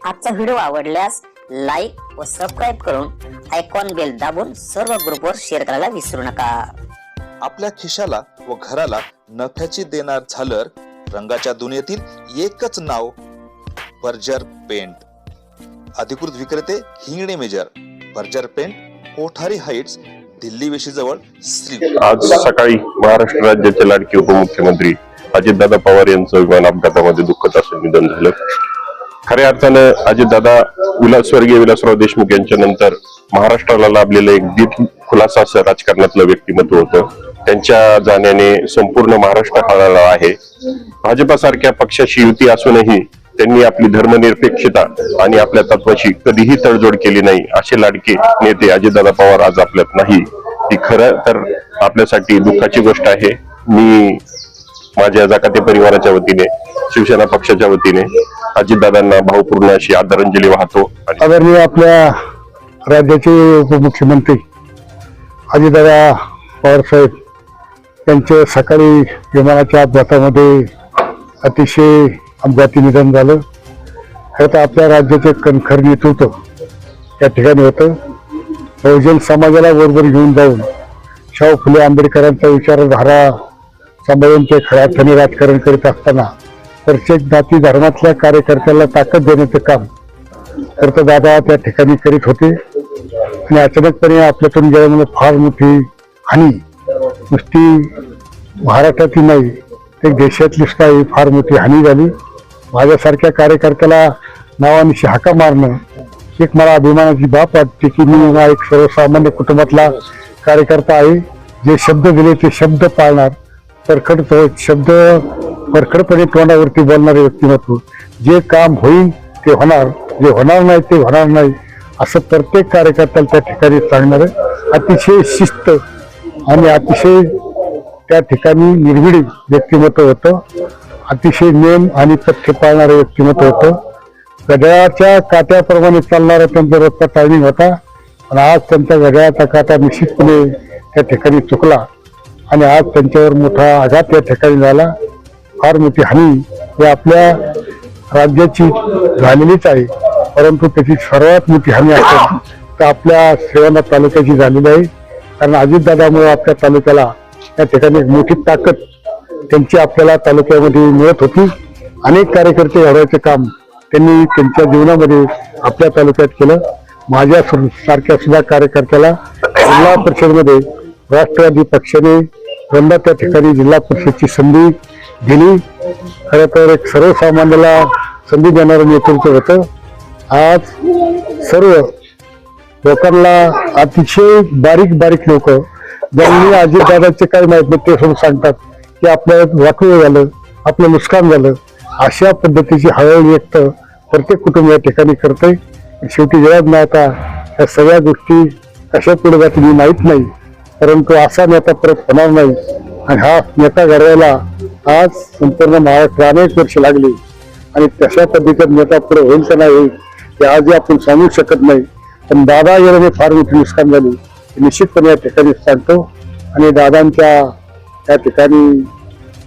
आजचा व्हिडिओ आवडल्यास लाईक व सबस्क्राईब करून आयकॉन बेल दाबून सर्व ग्रुपवर शेअर करायला विसरू नका। आपल्या खिशाला व घराला नफ्याची देणार झालर रंगाच्या दुनियेतील एकच नाव बर्जर पेंट। अधिकृत विक्रेते Hingane major, Berger paint, Kothari heights, Delhi वेशीजवळ श्री। आज सकाळी महाराष्ट्र राज्याचे लाडके उपमुख्यमंत्री अजितदादा पवार यांचं विमान अपघातामध्ये दुःखद असं निधन झालं। खऱ्या अर्थानं अजितदादा स्वर्गीय विलासराव देशमुख यांच्या नंतर महाराष्ट्राला लाभलेलं एक दीर्घ खुलासा असं राजकारणातलं व्यक्तिमत्व होतं। त्यांच्या जाण्याने संपूर्ण महाराष्ट्र हळहळला आहे। भाजपासारख्या पक्षाशी युती असूनही त्यांनी आपली धर्मनिरपेक्षता आणि आपल्या तत्वाशी कधीही तडजोड केली नाही। असे लाडके नेते अजितदादा पवार आज आपल्यात नाही, ही खरं तर आपल्यासाठी दुःखाची गोष्ट आहे। मी माझ्या जकाते परिवाराच्या वतीने, शिवसेना पक्षाच्या वतीने अजितदादांना भावपूर्ण अशी आदरांजली वाहतो। आदरणीय आपल्या राज्याचे उपमुख्यमंत्री अजितदादा पवार साहेब यांचे सकाळी विमानाच्या अपघातामध्ये अतिशय अपघाती निधन झालं। खरं तर आपल्या राज्याचे कणखर नेतृत्व या ठिकाणी होतं। बहुजन समाजाला बरोबर घेऊन जाऊन शाहू फुले आंबेडकरांचा विचारधारा सांभाळून ते खऱ्या अर्थाने राजकारण करीत असताना प्रत्येक जाती धर्मातल्या कार्यकर्त्याला ताकद देण्याचं काम खरं दादा त्या ठिकाणी करीत होते। आणि अचानकपणे आपल्यातून गेल्यामुळे फार मोठी हानी नुसती महाराष्ट्रातील नाही तर देशातली सुद्धा फार मोठी हानी झाली। माझ्यासारख्या कार्यकर्त्याला नावानिशी हाका मारणं एक मला अभिमानाची बाब वाटते की मी एक सर्वसामान्य कुटुंबातला कार्यकर्ता आहे। जे शब्द दिले ते शब्द पाळणार, परखडपणे तोंडावरती बोलणारे व्यक्तिमत्व। जे काम होईल ते होणार, जे होणार नाही ते होणार नाही असं प्रत्येक कार्यकर्त्याला त्या ठिकाणी सांगणार। अतिशय शिस्त आणि अतिशय त्या ठिकाणी निर्भीड व्यक्तिमत्व होतं। अतिशय नियम आणि पथ्य पाळणारं व्यक्तिमत्व होतं। घड्याळाच्या काट्याप्रमाणे चालणारा त्यांचा रोजचा टायमिंग होता। आणि आज त्यांच्या घड्याळाचा काटा निश्चितपणे त्या ठिकाणी चुकला आणि आज त्यांच्यावर मोठा आघात या ठिकाणी झाला। फार मोठी हानी ही आपल्या राज्याची झालेलीच आहे, परंतु त्याची सर्वात मोठी हानी असेल तर आपल्या श्रीगोंदा तालुक्याची झालेली आहे। कारण अजितदादामुळे आपल्या तालुक्याला या ठिकाणी एक मोठी ताकद त्यांची आपल्याला तालुक्यामध्ये मिळत होती। अनेक कार्यकर्ते घडवायचे काम त्यांनी त्यांच्या जीवनामध्ये आपल्या तालुक्यात केलं। माझ्या सारख्या सुद्धा कार्यकर्त्याला जिल्हा परिषदमध्ये राष्ट्रवादी पक्षाने यंदा त्या ठिकाणी जिल्हा परिषदची संधी दिली। खरं तर एक सर्वसामान्याला संधी देणारं नेतृत्व होतं। आज सर्व लोकांना अतिशय बारीक बारीक लोक ज्यांनी अजितदादाचे काय माहित नाही ते सोडून सांगतात की आपलं वाकवं झालं, आपलं नुकसान झालं। अशा पद्धतीची हळहळ व्यक्त प्रत्येक कुटुंब या ठिकाणी करतंय। शेवटी जवाब नाही आता या सगळ्या गोष्टी कशा पुढे जातील माहीत नाही, परंतु असा नेता परत होणार नाही। आणि हा नेता घडवायला आज संपूर्ण महाराष्ट्र अनेक वर्ष लागली आणि तशा पद्धतीचा नेता पुढे होईल का नाही ते आजही आपण सांगू शकत नाही। पण दादा गेल्याने फार मोठी नुकसान झाली निश्चितपणे या ठिकाणी सांगतो। आणि दादांच्या त्या ठिकाणी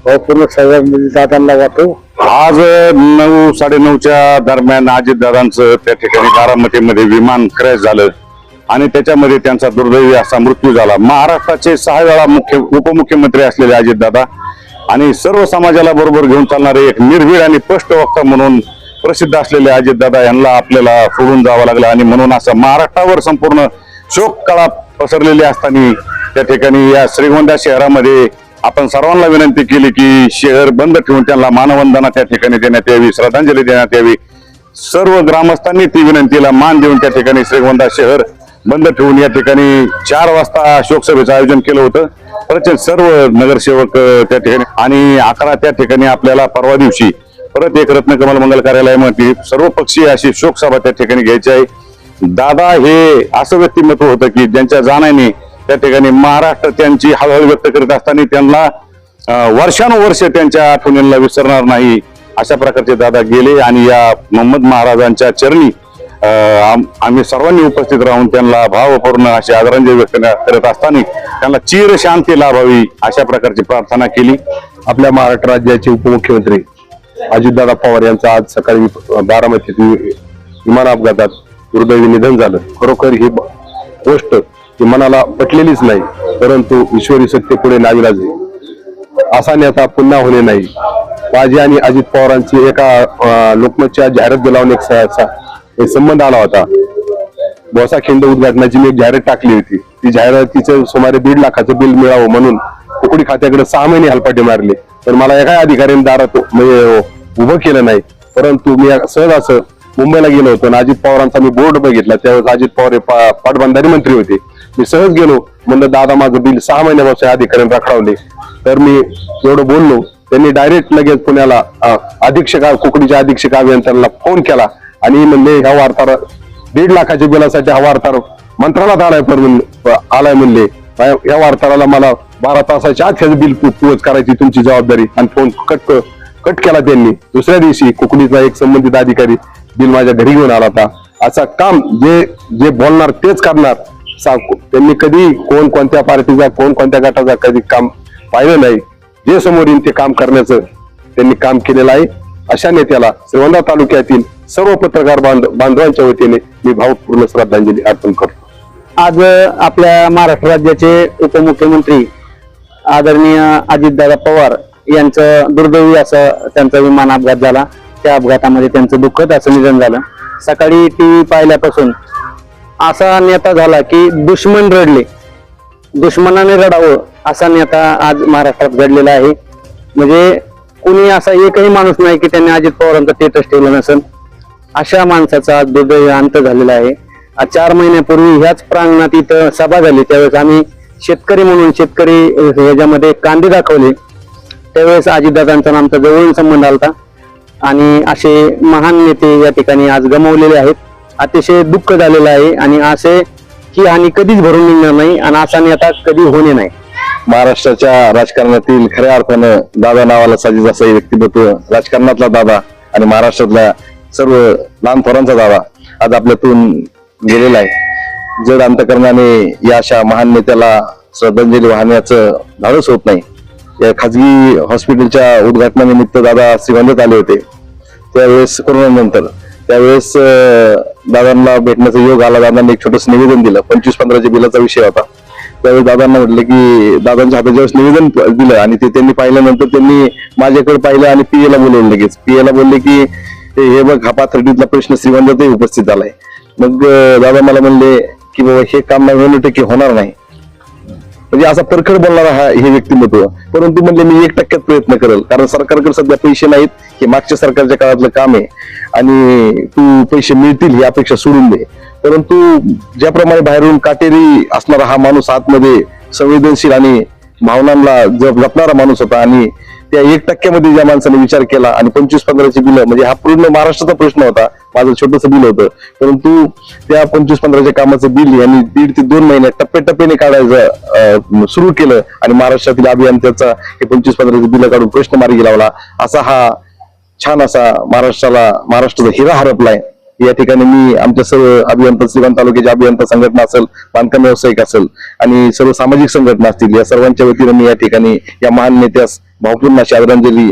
भावपूर्ण सहभाग दादांना वाटतो। आज 9, 9:30च्या दरम्यान अजितदादांचं त्या ठिकाणी बारामतीमध्ये विमान क्रॅश झालं आणि त्याच्यामध्ये त्यांचा दुर्दैवी असा मृत्यू झाला। महाराष्ट्राचे 6 वेळा उपमुख्यमंत्री असलेले अजितदादा आणि सर्व समाजाला बरोबर घेऊन चालणारे एक निर्भीड आणि स्पष्ट वक्ता म्हणून प्रसिद्ध असलेले अजितदादा यांना आपल्याला सोडून जावं लागलं। आणि म्हणून असं महाराष्ट्रावर संपूर्ण शोक कळा पसरलेली असताना त्या ठिकाणी या श्रीगोंदा शहरामध्ये आपण सर्वांना विनंती केली की शहर बंद ठेवून त्यांना मानवंदना त्या ठिकाणी देण्यात यावी, श्रद्धांजली देण्यात यावी। सर्व ग्रामस्थांनी ती विनंतीला मान देऊन त्या ठिकाणी श्रीगोंदा शहर बंद ठेवून या ठिकाणी 4 वाजता शोकसभेचं आयोजन केलं होतं। परत सर्व नगरसेवक त्या ठिकाणी आणि 11 त्या ठिकाणी आपल्याला परवा दिवशी परत एक रत्नकमल मंगल कार्यालयामध्ये सर्व पक्षीय अशी शोकसभा त्या ठिकाणी घ्यायची आहे। दादा हे असं व्यक्तिमत्व होतं की ज्यांच्या जाण्याने त्या ठिकाणी महाराष्ट्र त्यांची हळहळ व्यक्त करीत असताना त्यांना वर्षानुवर्ष त्यांच्या आठवणींना विसरणार नाही अशा प्रकारचे दादा गेले। आणि या मोहम्मद महाराजांच्या चरणी आम्ही सर्वांनी उपस्थित राहून त्यांना भावपूर्ण अशी आदरांजली व्यक्त करत असताना त्यांना चिर शांती लाभावी अशा प्रकारची प्रार्थना केली। आपल्या महाराष्ट्र राज्याचे उपमुख्यमंत्री अजितदादा पवार यांचा आज सकाळी बारामतीत विमान अपघातात दुर्दैवी निधन झालं. खरोखर ही गोष्ट ही मनाला पटलेलीच नाही, परंतु ईश्वरी सत्य पुढे नाविलाज आहे. असा नेता पुन्हा होणे नाही. माझी आणि अजित पवारांची एका लोकमतच्या जाहिरात लावून एक संबंध आला होता. बोसा खिंड उद्घाटनाची मी एक जाहिरात टाकली होती. ती जाहिरातीचं सुमारे 1.5 लाखाचं बिल मिळावं म्हणून कुकडी खात्याकडे 6 महिने हलपाटे मारले, पण मला एका अधिकाऱ्याने दारात म्हणजे उभं केलं नाही. परंतु मी सहज असं मुंबईला गेलो होतो आणि अजित पवारांचा मी बोर्ड बघितला. त्यावेळेस अजित पवार हे पाटबंधारे मंत्री होते. मी सहज गेलो, म्हणलं दादा माझं बिल 6 महिन्यापासून अधिकाऱ्यांनी रखडवले. तर मी एवढं बोललो, त्यांनी डायरेक्ट लगेच पुण्याला कुकडीच्या अधीक्षक अभियंत्याला फोन केला आणि म्हणले ह्या वार्ताहर 1.5 लाखाच्या बिलासाठी हा वार्ताहर मंत्रालयात आलाय म्हणले. या वार्ताहराला मला 12 तासाच्या आत ह्याचं बिल पोच करायची तुमची जबाबदारी, आणि फोन कट केला त्यांनी. दुसऱ्या दिवशी कुकडीचा एक संबंधित अधिकारी बिल माझ्या घरी घेऊन आला होता. असं काम जे बोलणार तेच करणार. त्यांनी कधी कोणत्या पार्टीचा कोणत्या गटाचा कधी काम पाहिलं नाही. जे समोर येईल ते काम करण्याचं त्यांनी काम केलेलं आहे. अशा नेत्याला श्रीगोंदा तालुक्यातील सर्व पत्रकार बांधवांच्या वतीने मी भावपूर्ण श्रद्धांजली अर्पण करतो. आज आपल्या महाराष्ट्र राज्याचे उपमुख्यमंत्री आदरणीय अजितदादा पवार यांचं दुर्दैवी असं त्यांचा विमान अपघात झाला. त्या अपघातामध्ये त्यांचं दुःखद असं निधन झालं. सकाळी टीव्ही पाहिल्यापासून असा नेता झाला की दुश्मन रडले, दुश्मनाने रडावं असा नेता आज महाराष्ट्रात घडलेला आहे. म्हणजे कुणी असा एकही माणूस नाही की त्यांनी अजित पवारांचं स्टेटस ठेवलं नसेल. अशा माणसाचा आज दुर्दैवी अंत झालेला आहे. 4 महिन्यापूर्वी ह्याच प्रांगणात इथं सभा झाली. त्यावेळेस आम्ही शेतकरी म्हणून शेतकरी ह्याच्यामध्ये कांदे दाखवले. त्यावेळेस अजितदादांचा आमचा जवळून संबंध आलता आणि असे महान नेते या ठिकाणी आज गमावलेले आहेत. अतिशय दुःख झालेलं आहे आणि असे ही हानी कधीच भरून निघणार नाही आणि असा नेता कधी होणे नाही. महाराष्ट्राच्या राजकारणातील खऱ्या अर्थानं दादा नावाला साजेस असं व्यक्तिमत्व, राजकारणातला दादा आणि महाराष्ट्रातल्या सर्व लहान थोरांचा दादा आज आपल्यातून गेलेला आहे. जड अंतकरणाने या अशा महान नेत्याला श्रद्धांजली वाहण्याचं धाडस होत नाही. या खाजगी हॉस्पिटलच्या उद्घाटनानिमित्त दादा श्रीगोंद्यात आले होते. त्यावेळेस कोरोनानंतर त्यावेळेस दादांना भेटण्याचा योग आला. दादांनी एक छोटस निवेदन दिलं. 25-15च्या बिलाचा विषय होता. त्यावेळेस दादांना म्हटलं की दादांच्या हातात ज्यावेळेस निवेदन दिलं आणि ते त्यांनी पाहिल्यानंतर त्यांनी माझ्याकडे पाहिलं आणि पीएला बोलवलं. लगेच पीएला बोलले की हे बघ हा पाथर्डीतला प्रश्न श्रीगोंद्यातही उपस्थित झालाय. मग दादा मला म्हणले की बाबा हे काम 99% होणार नाही. म्हणजे असा परखड बोलणारा हे व्यक्तिमत्व. परंतु म्हणले मी 1% प्रयत्न करेल, कारण सरकारकडे सध्या पैसे नाहीत. हे मागच्या सरकारच्या काळातलं काम आहे आणि तू पैसे मिळतील ही अपेक्षा सोडून दे. परंतु ज्याप्रमाणे बाहेरून काटेरी असणारा हा माणूस आतमध्ये संवेदनशील आणि भावनांना जपणारा माणूस होता आणि त्या 1% ज्या माणसाने विचार केला आणि 25-15ची बिलं म्हणजे हा पूर्ण महाराष्ट्राचा प्रश्न होता. माझं छोटंसं बिल होतं, परंतु त्या 25-15च्या कामाचं बिल यांनी 1.5 ते 2 महिन्यात टप्प्याटप्प्याने काढायचं सुरू केलं आणि महाराष्ट्रातील अभियंत्याचा हे 25-15ची बिलं काढून प्रश्न मार्गी लावला. असा हा छान असा महाराष्ट्राचा हिरा हरपलाय. या ठिकाणी मी आमच्या सर्व अभियंता, श्रीगोंदा तालुक्याच्या अभियंता संघटना असेल, बांधकाम व्यावसायिक असेल आणि सर्व सामाजिक संघटना असतील, या सर्वांच्या वतीने मी या ठिकाणी या महान नेत्यास भावपूर्ण अशी आदरांजली